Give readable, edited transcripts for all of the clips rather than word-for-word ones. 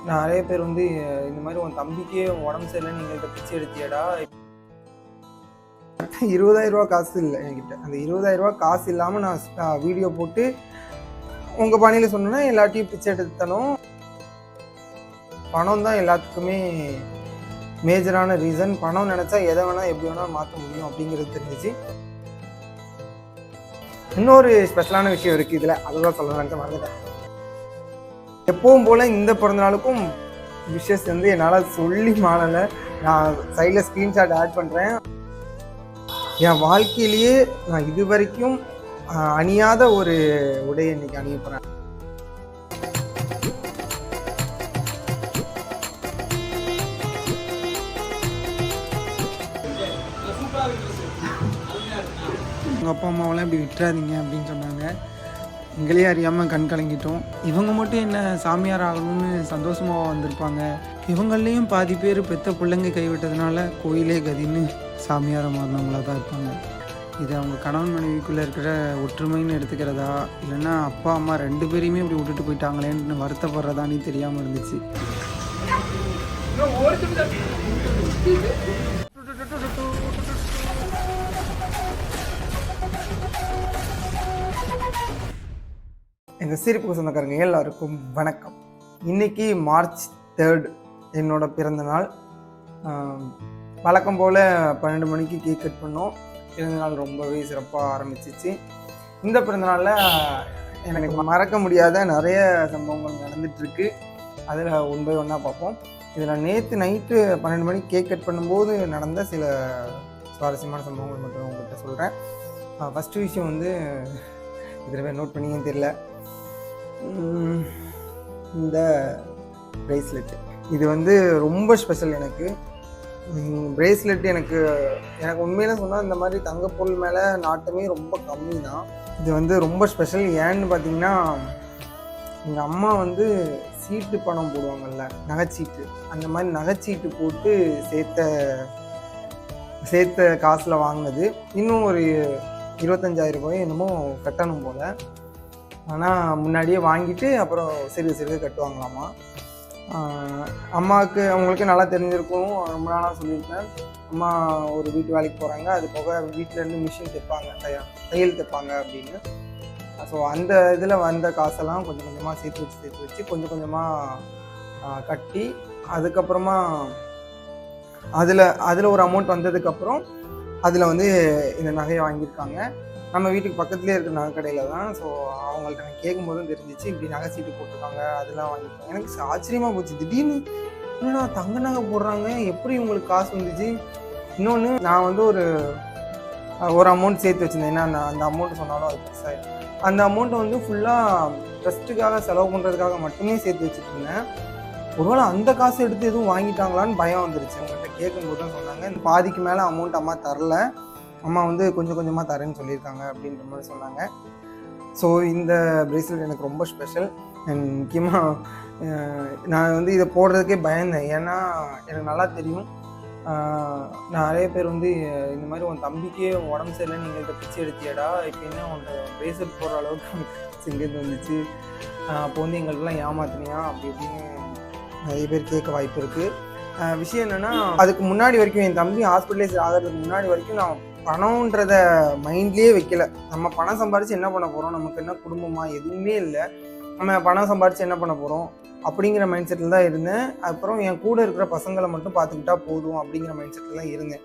நிறைய பேர் வந்து இந்த மாதிரி உன் தம்பிக்கே உடம்பு சரியில்லைன்னு எங்கள்கிட்ட பிச்சை எடுத்தியடா. 20,000 ரூபா காசு இல்லை என்கிட்ட. அந்த 20,000 ரூபா காசு இல்லாமல் நான் வீடியோ போட்டு உங்கள் பணியில் சொன்னேன்னா எல்லாத்தையும் பிச்சை எடுத்தனும். பணம் தான் எல்லாத்துக்குமே மேஜரான ரீசன். பணம் நினச்சா எதை வேணால் எப்படி வேணால் மாற்ற முடியும் அப்படிங்கிறது தெரிஞ்சிச்சு. இன்னொரு ஸ்பெஷலான விஷயம் இருக்குது இதில், அதுதான் சொல்லலான்ட்டு மறந்துட்டேன். எப்பவும் போல் இந்த பிறந்தநாளுக்கும் விஷஸ் வந்து என்னால் சொல்லி மாறலை. நான் சைடில் ஸ்க்ரீன்ஷாட் ஆட் பண்ணுறேன். என் வாழ்க்கையிலேயே நான் இது வரைக்கும் அணியாத ஒரு உடையை இன்னைக்கு அணிய போகிறேன். உங்கள் அப்பா அம்மாவெல்லாம் இப்படி விட்டுறாதீங்க அப்படின்னு சொன்னாங்க. எங்களே அறியாமல் கண் கலங்கிட்டோம். இவங்க மட்டும் என்ன சாமியார் ஆகணும்னு சந்தோஷமாக வந்திருப்பாங்க. இவங்களையும் பாதி பேர் பெத்த பிள்ளைங்க கைவிட்டதுனால கோயிலே கதின்னு சாமியாரை மாறினவங்களாக தான் இருப்பாங்க. இது அவங்க கணவன் மனைவிக்குள்ளே இருக்கிற ஒற்றுமைன்னு எடுத்துக்கிறதா, இல்லைன்னா அப்பா அம்மா 2 பேரையுமே இப்படி விட்டுட்டு போயிட்டாங்களேன்னு வருத்தப்படுறதானே தெரியாமல் இருந்துச்சு. எங்கள் சிரிப்புக்கு சொந்தக்காரங்க எல்லாருக்கும் வணக்கம். இன்றைக்கி மார்ச் 3 என்னோட பிறந்த நாள். வழக்கம் போல் 12 மணிக்கு கேக் கட் பண்ணோம். பிறந்தநாள் ரொம்பவே சிறப்பாக ஆரம்பிச்சிச்சு. இந்த பிறந்தநாளில் எனக்கு மறக்க முடியாத நிறைய சம்பவங்கள் நடந்துகிட்ருக்கு. அதில் ஒன் பை ஒன்னாக பார்ப்போம். இதில் நேற்று நைட்டு 12 மணிக்கு கேக் கட் பண்ணும்போது நடந்த சில சுவாரஸ்யமான சம்பவங்கள் மட்டும் உங்கள்கிட்ட சொல்கிறேன். ஃபஸ்ட்டு விஷயம் வந்து இதில் நோட் பண்ணியும் தெரியல, இந்த ப்ரேஸ்லெட்டு இது வந்து ரொம்ப ஸ்பெஷல் எனக்கு. ப்ரேஸ்லெட் எனக்கு உண்மையில சொன்னால் இந்த மாதிரி தங்கப்பொருள் மேலே நாட்டமே ரொம்ப கம்மி தான். இது வந்து ரொம்ப ஸ்பெஷல். ஏன்னு பார்த்தீங்கன்னா, எங்கள் அம்மா வந்து சீட்டு பணம் போடுவாங்கள்ல, நகைச்சீட்டு, அந்த மாதிரி நகைச்சீட்டு போட்டு சேர்த்த காசில் வாங்கினது. இன்னும் ஒரு 25,000 ரூபாய் என்னமோ கட்டணும் போல். ஆனால் முன்னாடியே வாங்கிட்டு அப்புறம் சிறுக கட்டுவாங்களாமா. அம்மாவுக்கு அவங்களுக்கு நல்லா தெரிஞ்சிருக்கும். ரொம்ப நாளாக சொல்லியிருக்கேன், அம்மா ஒரு வீட்டு வேலைக்கு போகிறாங்க, அது போக வீட்டிலேருந்து மிஷின் தைப்பாங்க, தையல் தைப்பாங்க அப்படின்னு. ஸோ அந்த இதில் வந்த காசெல்லாம் கொஞ்சம் கொஞ்சமாக சேர்த்து வச்சு கொஞ்சம் கொஞ்சமாக கட்டி, அதுக்கப்புறமா அதில் ஒரு அமௌண்ட் வந்ததுக்கப்புறம் அதில் வந்து இந்த நகையை வாங்கியிருக்காங்க. நம்ம வீட்டுக்கு பக்கத்துலேயே இருக்கிற நகை கடையில் தான். ஸோ அவங்கள்ட்ட நான் கேட்கும்போதும் தெரிஞ்சிச்சு, இப்படி நகை சீட்டு போட்டிருக்காங்க, அதெல்லாம் வாங்கியிருக்காங்க. எனக்கு ஆச்சரியமாக போச்சு. திடீர்னு என்னடா தங்க நகை போடுறாங்க, எப்படி உங்களுக்கு காசு வந்துச்சு? இன்னொன்று, நான் வந்து ஒரு அமௌண்ட் சேர்த்து வச்சுருந்தேன். ஏன்னா அந்த அமௌண்ட்டு சொன்னாலும் அது பெருசாக, அந்த அமௌண்ட்டை வந்து ஃபுல்லாக ட்ரஸ்ட்டுக்காக செலவு பண்ணுறதுக்காக மட்டுமே சேர்த்து வச்சுட்டு இருந்தேன். ஒருவேளை அந்த காசு எடுத்து எதுவும் வாங்கிட்டாங்களான்னு பயம் வந்துருச்சு. அவங்கள்ட்ட கேட்கும்போது தான் சொன்னாங்க, பாதிக்கு மேலே அமௌண்ட் அம்மா தரல, அம்மா வந்து கொஞ்சம் கொஞ்சமாக தரேன்னு சொல்லியிருக்காங்க அப்படின்ற மாதிரி சொன்னாங்க. ஸோ இந்த ப்ரேஸ்லெட் எனக்கு ரொம்ப ஸ்பெஷல். அண்ட் முக்கியமாக நான் வந்து இதை போடுறதுக்கே பயந்தேன். ஏன்னா எனக்கு நல்லா தெரியும், நிறைய பேர் வந்து இந்த மாதிரி உன் தம்பிக்கே உடம்பு சரியில்லைன்னு எங்கள்கிட்ட பிச்சை எடுத்தியடா, இப்போ என்ன உன்ட்ட ப்ரேஸ்லெட் போடுற அளவுக்கு செஞ்சது வந்துச்சு, அப்போ வந்து எங்கள்கிட்டலாம் ஏமாத்தினியா அப்படி இப்படின்னு நிறைய பேர் கேட்க வாய்ப்பு இருக்குது. விஷயம் என்னென்னா, அதுக்கு முன்னாடி வரைக்கும் என் தம்பி ஹாஸ்பிட்டலைஸ் ஆகிறதுக்கு முன்னாடி வரைக்கும் நான் பணம்ன்றத மைண்ட்லேயே வைக்கல. நம்ம பணம் சம்பாரித்து என்ன பண்ண போகிறோம், நமக்கு என்ன குடும்பமா, எதுவுமே இல்லை, நம்ம பணம் சம்பாரித்து என்ன பண்ண போகிறோம் அப்படிங்கிற மைண்ட் செட்டில் தான் இருந்தேன். அப்புறம் என் கூட இருக்கிற பசங்களை மட்டும் பார்த்துக்கிட்டா போதும் அப்படிங்கிற மைண்ட் செட்டில் தான் இருந்தேன்.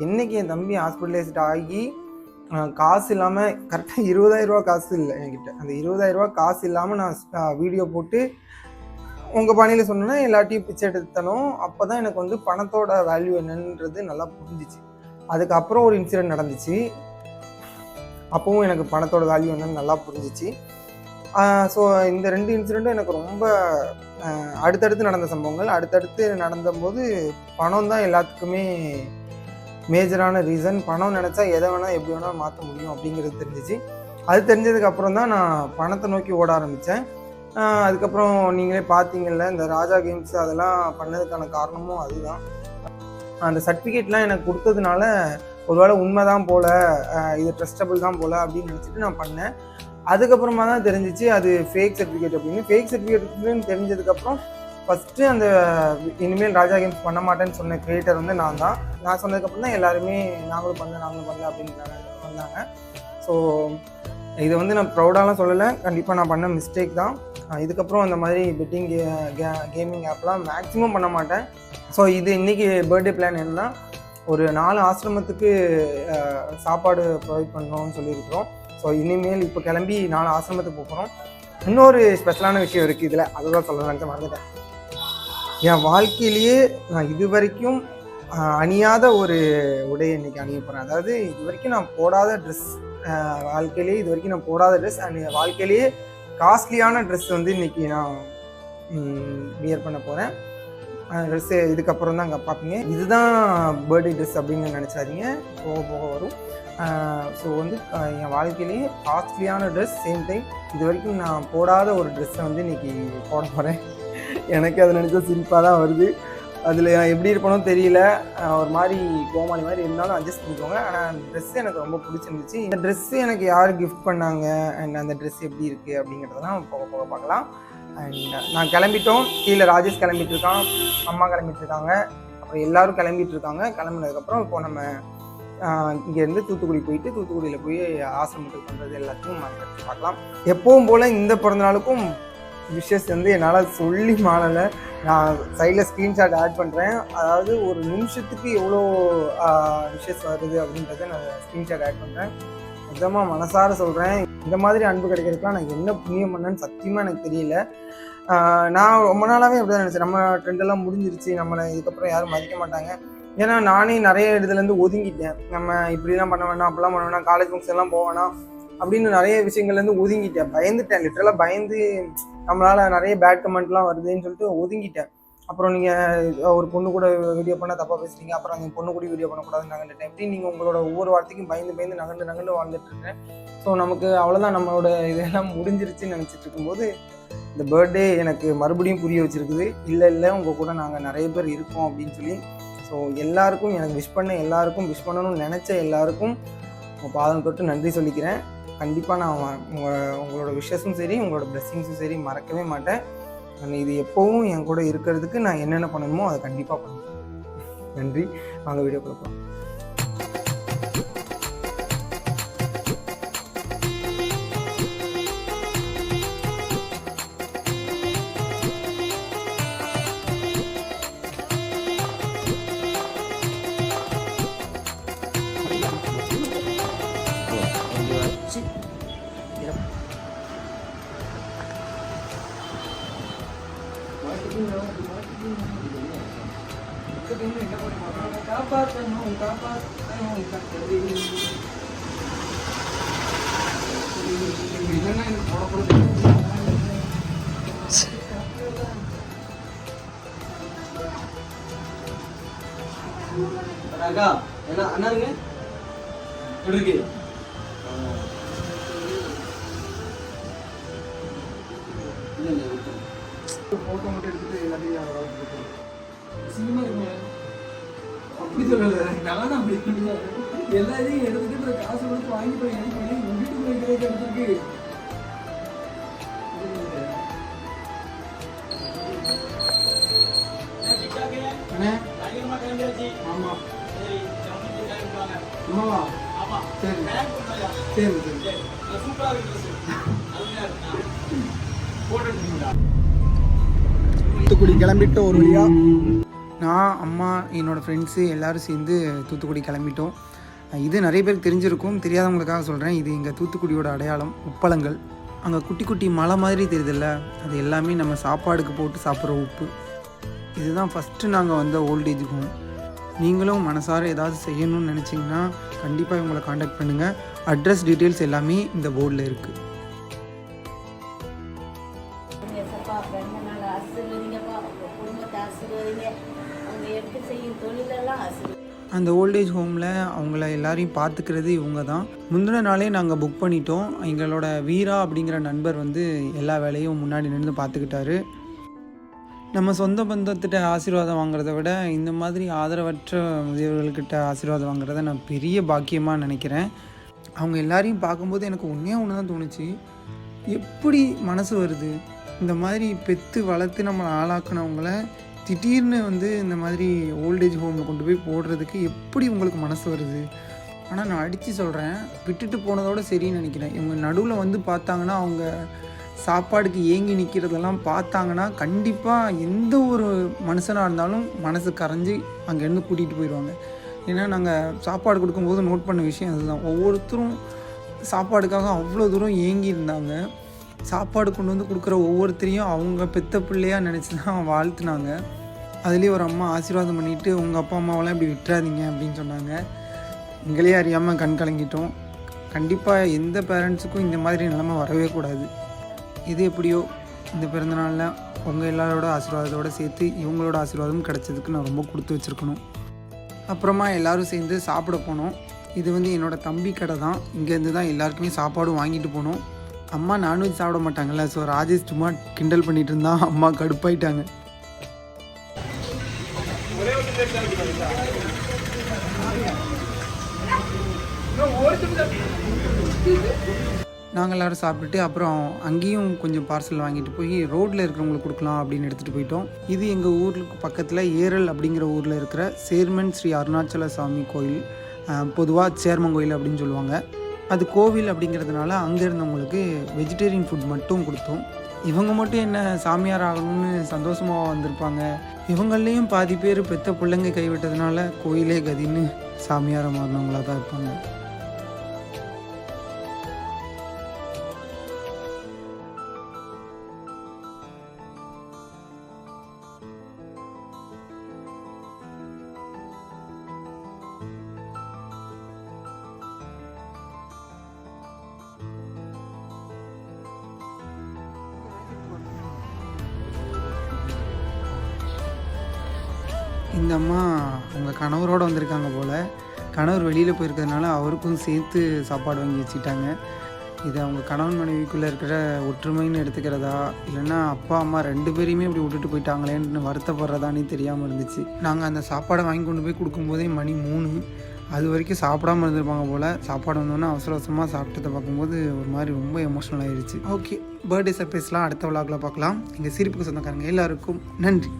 என்றைக்கு என் தம்பி ஹாஸ்பிட்டலைஸ்ட் ஆகி காசு இல்லாமல், கரெக்டாக 20,000 ரூபா காசு இல்லை என்கிட்ட, அந்த 20,000 ரூபா காசு இல்லாமல் நான் வீடியோ போட்டு உங்கள் பணியில் சொன்னேன்னா எல்லாத்தையும் பிச்சை எடுத்தனும். அப்போ தான் எனக்கு வந்து பணத்தோட வேல்யூ என்னன்றது நல்லா புரிஞ்சிச்சு. அதுக்கப்புறம் ஒரு இன்சிடெண்ட் நடந்துச்சு, அப்போவும் எனக்கு பணத்தோட வேல்யூ என்னன்னு நல்லா புரிஞ்சிச்சு. ஸோ இந்த 2 இன்சிடெண்ட்டும் எனக்கு ரொம்ப அடுத்தடுத்து நடந்த சம்பவங்கள். அடுத்தடுத்து நடந்தபோது பணம் தான் எல்லாத்துக்குமே மேஜரான ரீசன். பணம் நினச்சா எதை வேணால் எப்படி வேணால் மாற்ற முடியும் அப்படிங்கிறது தெரிஞ்சிச்சு. அது தெரிஞ்சதுக்கப்புறம் தான் நான் பணத்தை நோக்கி ஓட ஆரம்பித்தேன். அதுக்கப்புறம் நீங்களே பார்த்தீங்கல்ல, இந்த ராஜா கேம்ஸ் அதெல்லாம் பண்ணதுக்கான காரணமும் அதுதான். அந்த சர்டிஃபிகேட்லாம் எனக்கு கொடுத்ததுனால ஒருவேளை உண்மை தான் போல், இது ட்ரஸ்டபிள் தான் போல் அப்படின்னு நினச்சிட்டு நான் பண்ணேன். அதுக்கப்புறமா தான் தெரிஞ்சிச்சு அது ஃபேக் சர்டிஃபிகேட் அப்படின்னு. ஃபேக் சர்டிஃபிகேட்னு தெரிஞ்சதுக்கப்புறம் ஃபஸ்ட்டு அந்த இனிமேல் ராஜா கேம்ஸ் பண்ண மாட்டேன்னு சொன்ன கிரியேட்டர் வந்து நான் தான். நான் சொன்னதுக்கப்புறம் தான் எல்லாருமே நாங்களும் பண்ணல அப்படின்னு வந்தாங்க. ஸோ இதை வந்து நான் ப்ரௌடாலாம் சொல்லலை, கண்டிப்பாக நான் பண்ண மிஸ்டேக் தான். இதுக்கப்புறம் அந்த மாதிரி பெட்டிங் கேமிங் ஆப்லாம் மேக்ஸிமம் பண்ண மாட்டேன். ஸோ இது இன்றைக்கி பர்த்டே பிளான் என்னன்னா, ஒரு 4 ஆசிரமத்துக்கு சாப்பாடு ப்ரொவைட் பண்ணணும்னு சொல்லியிருக்கிறோம். ஸோ இனிமேல் இப்போ கிளம்பி 4 ஆசிரமத்துக்கு போகிறோம். இன்னொரு ஸ்பெஷலான விஷயம் இருக்குது இதில், அதை தான் சொல்லலான்ட்டு மறந்துட்டேன். என் வாழ்க்கையிலேயே நான் இது வரைக்கும் அணியாத ஒரு உடையை இன்றைக்கி அணிய போகிறேன். அதாவது இது வரைக்கும் நான் போடாத ட்ரெஸ், வாழ்க்கையிலேயே இது வரைக்கும் நான் போடாத ட்ரெஸ் அண்ட் வாழ்க்கையிலேயே காஸ்ட்லியான ட்ரெஸ் வந்து இன்றைக்கி நான் வியர் பண்ண போகிறேன். ட்ரெஸ்ஸு இதுக்கப்புறம் தான் அங்கே பார்ப்பீங்க. இதுதான் பர்த்டே ட்ரெஸ் அப்படின்னு நினச்சாதீங்க, போக போக வரும். ஸோ வந்து என் வாழ்க்கையிலேயே காஸ்ட்லியான ட்ரெஸ், சேம் டைம் இது வரைக்கும் நான் போடாத ஒரு ட்ரெஸ்ஸை வந்து இன்றைக்கி போட போகிறேன். எனக்கு அதை நினச்சா சிரிப்பாக தான் வருது. அதில் எப்படி இருப்பணும் தெரியல, ஒரு மாதிரி கோமாளி மாதிரி இருந்தாலும் அட்ஜஸ்ட் பண்ணிக்கோங்க. ஆனால் அந்த ட்ரெஸ்ஸு எனக்கு ரொம்ப பிடிச்சிருந்துச்சு. இந்த ட்ரெஸ்ஸு எனக்கு யார் கிஃப்ட் பண்ணாங்க அண்ட் அந்த ட்ரெஸ் எப்படி இருக்குது அப்படிங்கிறதெல்லாம் போக போக பார்க்கலாம். அண்ட் நான் கிளம்பிட்டோம். கீழே ராஜேஷ் கிளம்பிட்டு இருக்கான், அம்மா கிளம்பிட்டு இருக்காங்க, அப்புறம் எல்லோரும் கிளம்பிட்டு இருக்காங்க. கிளம்பினதுக்கப்புறம் இப்போ நம்ம இங்கேருந்து தூத்துக்குடி போயிட்டு தூத்துக்குடியில் போய் ஆசிரமத்துக்கு பண்ணுறது எல்லாத்தையும் பார்க்கலாம். எப்பவும் போல் இந்த பிறந்தநாளுக்கும் விஷஸ் வந்து என்னால் சொல்லி மாறலை. நான் சைடில் ஸ்க்ரீன்ஷாட் ஆட் பண்ணுறேன். அதாவது ஒரு நிமிஷத்துக்கு எவ்வளோ விஷஸ் வருது அப்படின்றத நான் ஸ்க்ரீன்ஷாட் ஆட் பண்ணுறேன். நிஜமாக மனசார சொல்கிறேன், இந்த மாதிரி அன்பு கிடைக்கிறதுக்குலாம் நான் என்ன புண்ணியம் பண்ணேன்னு சத்தியமாக எனக்கு தெரியல. நான் ரொம்ப நாளாகவே அப்படி தான் நினச்சேன், நம்ம ட்ரெண்டெல்லாம் முடிஞ்சிருச்சு, நம்மளை இதுக்கப்புறம் யாரும் மதிக்க மாட்டாங்க. ஏன்னா நானே நிறைய இடத்துலேருந்து ஒதுங்கிட்டேன். நம்ம இப்படிலாம் பண்ண வேணாம், அப்படிலாம் பண்ண வேணாம், காலேஜ் ஃபங்க்ஷன்லாம் போக வேணாம் அப்படின்னு நிறைய விஷயங்கள்லேருந்து ஒதுங்கிட்டேன். பயந்துட்டேன், லிட்டரலாக பயந்து நம்மளால் நிறைய பேட் கமெண்ட்லாம் வருதுன்னு சொல்லிட்டு ஒதுங்கிட்டேன். அப்புறம் நீங்கள் ஒரு பொண்ணு கூட வீடியோ பண்ணால் தப்பாக பேசுகிறீங்க, அப்புறம் அந்த பொண்ணு கூட வீடியோ பண்ணக்கூடாதுன்னு நகண்டுட்டேன். எப்படி நீங்கள் உங்களோட ஒவ்வொரு வார்த்தைக்கும் பயந்து நகண்டு வாழ்ந்துட்டுருக்கேன். ஸோ நமக்கு அவ்வளோதான், நம்மளோட இதெல்லாம் முடிஞ்சிருச்சுன்னு நினச்சிட்டு இருக்கும்போது இந்த பர்த்டே எனக்கு மறுபடியும் புரிய வச்சுருக்குது. இல்லை உங்கள் கூட நாங்கள் நிறைய பேர் இருக்கோம் அப்படின்னு சொல்லி. ஸோ எல்லாருக்கும், எனக்கு விஷ் பண்ண எல்லாருக்கும், விஷ் பண்ணணும்னு நினச்ச எல்லாருக்கும் உங்கள் பாதம் தொட்டு நன்றி சொல்லிக்கிறேன். கண்டிப்பாக நான் உங்களோட விஷஸும் சரி, உங்களோட பிளெஸ்ஸிங்ஸும் சரி மறக்கவே மாட்டேன். நான் இது எப்போவும் என் கூட இருக்கிறதுக்கு நான் என்னென்ன பண்ணணுமோ அதை கண்டிப்பாக பண்ணுவேன். நன்றி. வாங்க வீடியோ கொடுப்போம். அண்ணாருங்க எப்படி இருக்கு? போட்டோ மட்டும் எடுத்துட்டு எல்லாத்தையும் அப்படி சொல்லல, நானும் அப்படி எல்லாத்தையும் எடுத்துக்கிட்டு காசு கொடுத்து வாங்கி போய் உங்க வீட்டுக்கு வைக்கிறதுக்கு எடுத்துருக்கு. ஆமா சரி சரி சரி. தூத்துக்குடி கிளம்பிட்டு ஒரு வழியா நான், அம்மா, என்னோடய ஃப்ரெண்ட்ஸு எல்லோரும் சேர்ந்து தூத்துக்குடி கிளம்பிட்டோம். இது நிறைய பேருக்கு தெரிஞ்சிருக்கும், தெரியாதவங்களுக்காக சொல்கிறேன். இது எங்கள் தூத்துக்குடியோட அடையாளம், உப்பளங்கள். அங்கே குட்டி குட்டி மலை மாதிரி தெரியுதில்ல, அது எல்லாமே நம்ம சாப்பாடுக்கு போட்டு சாப்பிட்ற உப்பு. இதுதான் ஃபஸ்ட்டு நாங்கள் வந்த ஓல்டேஜ் ஹோம். நீங்களும் மனசார ஏதாவது செய்யணும்னு நினச்சிங்கன்னா கண்டிப்பாக இவங்களை காண்டாக்ட் பண்ணுங்கள். அட்ரஸ் டீட்டெயில்ஸ் எல்லாமே இந்த போர்டில் இருக்குது. அந்த ஓல்டேஜ் ஹோமில் அவங்கள எல்லாரையும் பார்த்துக்கிறது இவங்க தான். முந்தின நாளே நாங்கள் புக் பண்ணிட்டோம். எங்களோட வீரா அப்படிங்கிற நண்பர் வந்து எல்லா வேலையும் முன்னாடி நின்று பார்த்துக்கிட்டாரு. நம்ம சொந்த பந்தத்திட்ட ஆசீர்வாதம் வாங்குறத விட இந்த மாதிரி ஆதரவற்ற முதியவர்கள்கிட்ட ஆசீர்வாதம் வாங்குறத நான் பெரிய பாக்கியமாக நினைக்கிறேன். அவங்க எல்லாரையும் பார்க்கும்போது எனக்கு ஒன்றே ஒன்று தான் தோணுச்சு, எப்படி மனசு வருது, இந்த மாதிரி பெற்று வளர்த்து நம்மளை ஆளாக்குனவங்கள திடீர்னு வந்து இந்த மாதிரி ஓல்டேஜ் ஹோமில் கொண்டு போய் போடுறதுக்கு எப்படி உங்களுக்கு மனசு வருது? ஆனால் நான் அடித்து சொல்கிறேன், விட்டுட்டு போனதோடு சரின்னு நினைக்கிறேன். இவங்க நடுவில் வந்து பார்த்தாங்கன்னா, அவங்க சாப்பாடுக்கு ஏங்கி நிற்கிறதெல்லாம் பார்த்தாங்கன்னா கண்டிப்பாக எந்த ஒரு மனுஷனாக இருந்தாலும் மனசு கரைஞ்சி அங்கேருந்து கூட்டிகிட்டு போயிடுவாங்க. ஏன்னா நாங்கள் சாப்பாடு கொடுக்கும்போது நோட் பண்ண விஷயம் அதுதான். ஒவ்வொருத்தரும் சாப்பாடுக்காக அவ்வளோ தூரம் ஏங்கி இருந்தாங்க. சாப்பாடு கொண்டு வந்து கொடுக்குற ஒவ்வொருத்தரையும் அவங்க பெத்த பிள்ளையாக நினச்சி தான் வாழ்த்துனாங்க. அதுலேயும் ஒரு அம்மா ஆசீர்வாதம் பண்ணிவிட்டு உங்கள் அப்பா அம்மாவெல்லாம் இப்படி விட்டுறாதீங்க அப்படின்னு சொன்னாங்க. எங்களே அறியாமல் கண் கலங்கிட்டோம். கண்டிப்பாக எந்த பேரண்ட்ஸுக்கும் இந்த மாதிரி நிலைமை வரவே கூடாது. இது எப்படியோ இந்த பிறந்தநாளில் உங்கள் எல்லாரோட ஆசீர்வாதத்தோடு சேர்த்து இவங்களோட ஆசீர்வாதம் கிடச்சதுக்கு நான் ரொம்ப கொடுத்து வச்சுருக்கணும். அப்புறமா எல்லோரும் சேர்ந்து சாப்பிட போனோம். இது வந்து என்னோடய தம்பி கடை தான். இங்கேருந்து தான் எல்லாருக்குமே சாப்பாடும் வாங்கிட்டு போனோம். அம்மா நான்வெஜ் சாப்பிட மாட்டாங்கல்ல, ஸோ ராஜேஷ் சும்மா கிண்டல் பண்ணிகிட்டு இருந்தான். அம்மா கடுப்பாயிட்டாங்க. நாங்கள் எல்லோரும் சாப்பிட்டுட்டு அப்புறம் அங்கேயும் கொஞ்சம் பார்சல் வாங்கிட்டு போய் ரோட்டில் இருக்கிறவங்களுக்கு கொடுக்கலாம் அப்படின்னு எடுத்துகிட்டு போயிட்டோம். இது எங்கள் ஊருக்கு பக்கத்தில் ஏரல் அப்படிங்கிற ஊரில் இருக்கிற சேர்மன் ஸ்ரீ அருணாச்சல சாமி கோயில், பொதுவாக சேர்மன் கோயில் அப்படின்னு சொல்லுவாங்க. அது கோவில் அப்படிங்கிறதுனால அங்கே இருந்தவங்களுக்கு வெஜிடேரியன் ஃபுட் மட்டும் கொடுத்தோம். இவங்க மட்டும் என்ன சாமியார் ஆகணும்னு சந்தோஷமாக வந்திருப்பாங்க. இவங்களையும் பாதி பேர் பெத்த பிள்ளைங்க கைவிட்டதுனால கோயிலே கதின்னு சாமியாரை மாறினவங்களாக தான் இருப்பாங்க. இந்த அம்மா அவங்க கணவரோடு வந்திருக்காங்க போல். கணவர் வெளியில் போயிருக்கிறதுனால அவருக்கும் சேர்த்து சாப்பாடு வாங்கி வச்சுக்கிட்டாங்க. இது அவங்க கணவன் மனைவிக்குள்ளே இருக்கிற ஒற்றுமைன்னு எடுத்துக்கிறதா, இல்லைன்னா அப்பா அம்மா 2 பேரையுமே இப்படி விட்டுட்டு போயிட்டாங்களேன்னு வருத்தப்படுறதானே தெரியாமல் இருந்துச்சு. நாங்கள் அந்த சாப்பாடை வாங்கி கொண்டு போய் கொடுக்கும்போதே மணி 3. அது வரைக்கும் சாப்பிடாமல் இருந்திருப்பாங்க போல். சாப்பாடு வந்தோன்னே அவசர அவசரமாக சாப்பிட்டதை பார்க்கும்போது ஒரு மாதிரி ரொம்ப எமோஷ்னல் ஆகிடுச்சு. ஓகே, பர்த்டே சர்ப்ரைஸ்லாம் அடுத்த விழாக்கில் பார்க்கலாம். எங்கள் சிரிப்புக்கு சொந்தக்காரங்க எல்லாருக்கும் நன்றி.